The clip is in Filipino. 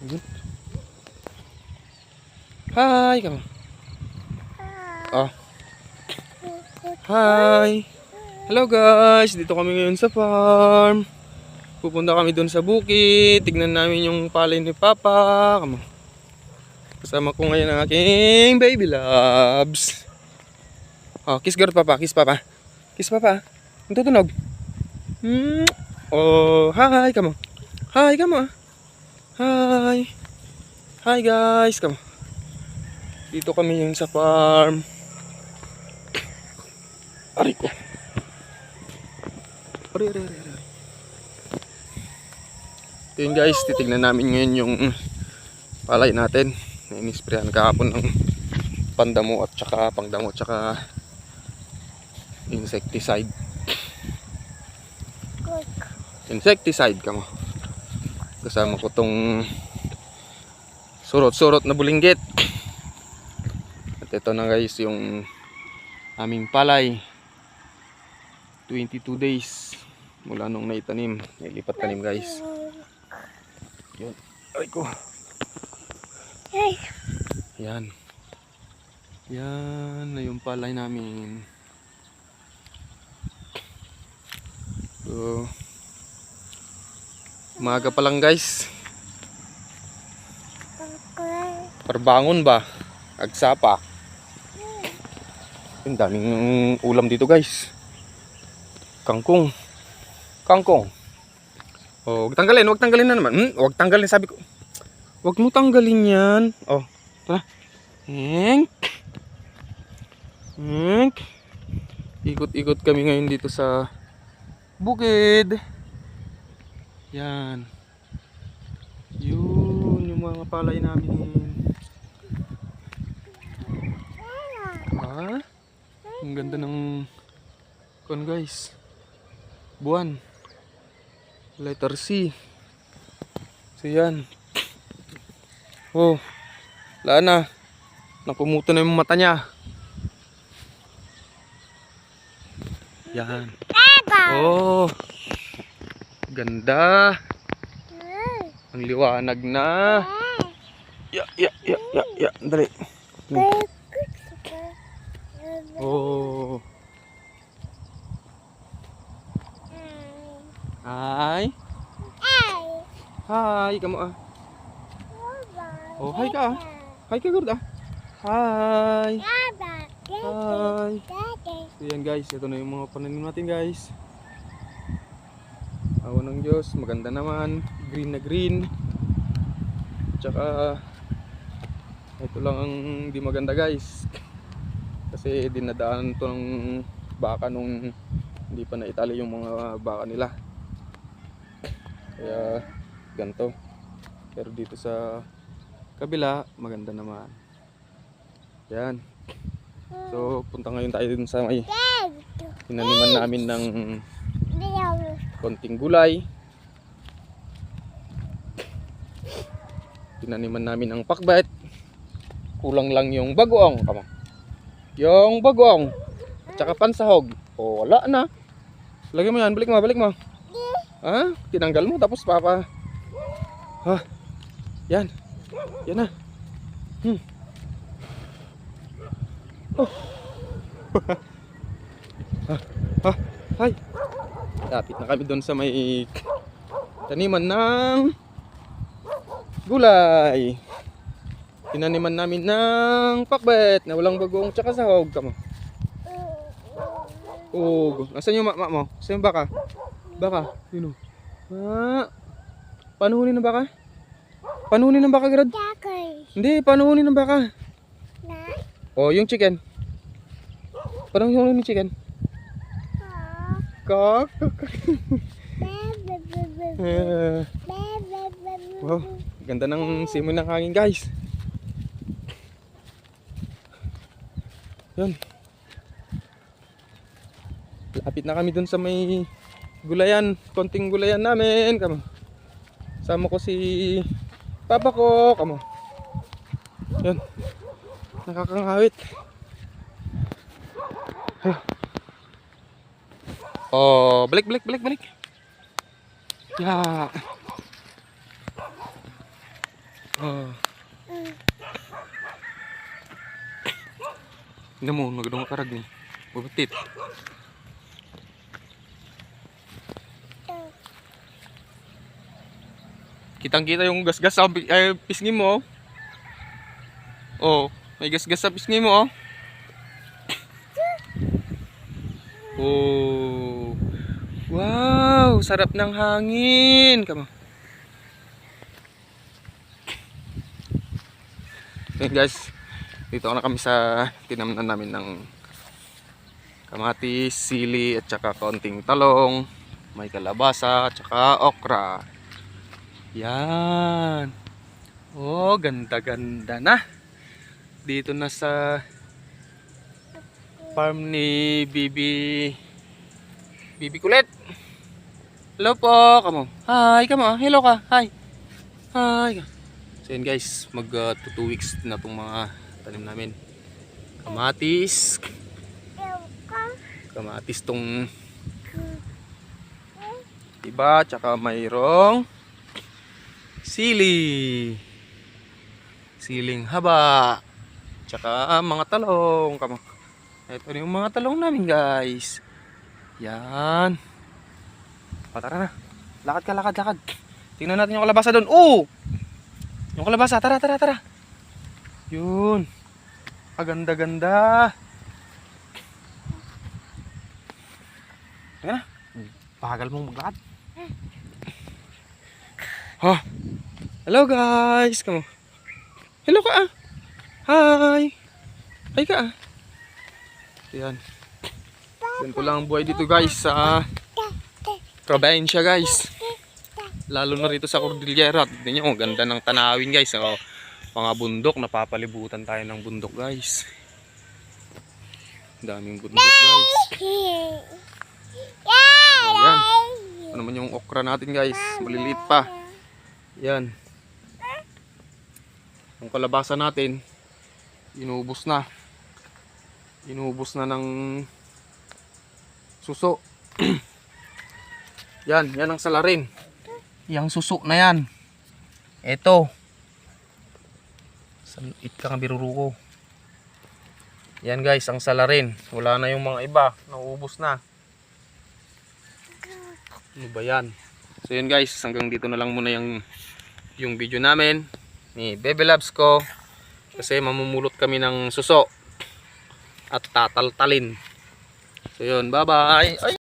Yun. Hi, kamo. Oh. Hi. Hello guys, dito kami ngayon sa farm. Pupunta kami doon sa bukid. Tignan namin yung palay ni Papa. Kamo. Kasama ko ngayon ang aking baby loves. Oh, kiss girl Papa, kiss Papa. Kiss Papa. Ang tutunog. Oh, hi, kamo. Hi, kamo. Hi. Hi guys, kamo. Dito kami yung sa farm. Aray ko. Aray. Ito yun guys, titignan namin ngayon yung palay natin. Inisprayan kahapon ng pandamo at saka pangdamo at saka insecticide. Insecticide kamo. Kasama ko tong surot-surot na bulinggit. At ito na guys yung aming palay. 22 days mula nung naitanim. Nailipat tanim guys. Yun. Ay ko. Yan. Yan na yung palay namin. So, umaga pa lang guys. Parbangon ba? Agsapa. Ang daming ulam dito guys. Kangkong. Oh, wag tanggalin na naman. Wag tanggalin sabi ko. Wag mo tanggalin 'yan. Oh, tara. Ikot-ikot kami ngayon dito sa bukid. Yan. Yun yung mga palay namin. Ah? Ang ganda ng kon guys. Buwan. Letter C. So yan. Oh. Wala na. Napumuto na yung mata niya. Yan. Oh. Ganda. Ang liwanag na. Ya. Dali. Oh. Hi. Hi, kamu ah. Oh, hi ka. Hi ka gud ah. Hi. Hi. So yan guys, ito na yung mga pananim natin guys. Awa ng Diyos, maganda naman. Green na green. Tsaka ito lang ang di maganda guys. Kasi dinadaan to ng baka nung hindi pa naitali yung mga baka nila. Kaya ganito. Pero dito sa kabila maganda naman. Yan. So punta ngayon tayo dun sa may tinaniman namin ng konting gulay. Tinaniman namin ng pakbet. Kulang lang yung bagoong. Kamo. Yung bagoong. At saka pansahog. O wala na. Lagyan mo yan. Balik mo. Ha? Tinanggal mo tapos Papa. Ha? Yan. Yan na. Oh. Hi. Lapit na kami doon sa may taniman ng gulay. Tinaniman namin ng pakbet na walang bagong tsaka sahog. Kamo. Oh, nasaan yung mama mo? Saan yung baka? Baka? Yun o. Panuhunin ng baka? Panuhunin ng baka, Grad? Hindi, panuhunin ng baka. Oh, yung chicken. Panuhunin ng chicken. Kak. Wow, ganda ng simoy ng hangin guys. Yun. Lapit na kami dun sa may gulayan. Konting gulayan namin. Kamo. Sama ko si Papa ko. Kamo. Yun. Nakakangawit. Oh, balik. Ya. Oh. Hindi mo, nagadong karag ni. Bubutit. Kitang-kita yung gasgas sa pisngi mo. Oh, may gasgas sa pisngi mo. Oh. Wow, sarap ng hangin. Kamo. Okay guys, dito na kami sa tinamnan namin ng kamatis, sili at saka konting talong, may kalabasa at saka okra. Yan. Oh, ganda-ganda na. Dito na sa farm ni Bibi Kulit. Hello po, kamo. Hi, kamo. Hello ka. Hi. Hi. So yun guys, mag 2 weeks na itong mga tanim namin. Kamatis. Kamatis tong iba, tsaka mayroong sili. Siling haba. Tsaka mga talong. Kamo. Ito yung mga talong namin guys. Yan. O, tara na. Lakad. Tingnan natin yung kalabasa doon. Oh! Yung kalabasa. Tara. Yun. Ganda. Tingnan na. Bagal mong maglakad. Oh. Hello guys. Kamu. Hello ka ah. Hi. Hi ka ah. Yan. Yan po lang ang buhay dito guys sa probinsya guys. Lalo na rito sa Cordillera. Tignan nyo, ganda ng tanawin guys. So, mga bundok, napapalibutan tayo ng bundok guys. Daming bundok guys. Ayan. Ano naman yung okra natin guys. Maliliit pa. Yan. Yung kalabasa natin, inubos na. Inubos na ng suso. Yan ang salarin. Yang suso na yan. Ito. Salit ka nga biruro ko. Yan guys, ang salarin. Wala na yung mga iba. Naubos na. Ano ba yan? So yan guys, hanggang dito na lang muna yung video namin ni Bebe Loves ko. Kasi mamumulot kami ng suso. At tataltalin. So yun, bye bye. Ay!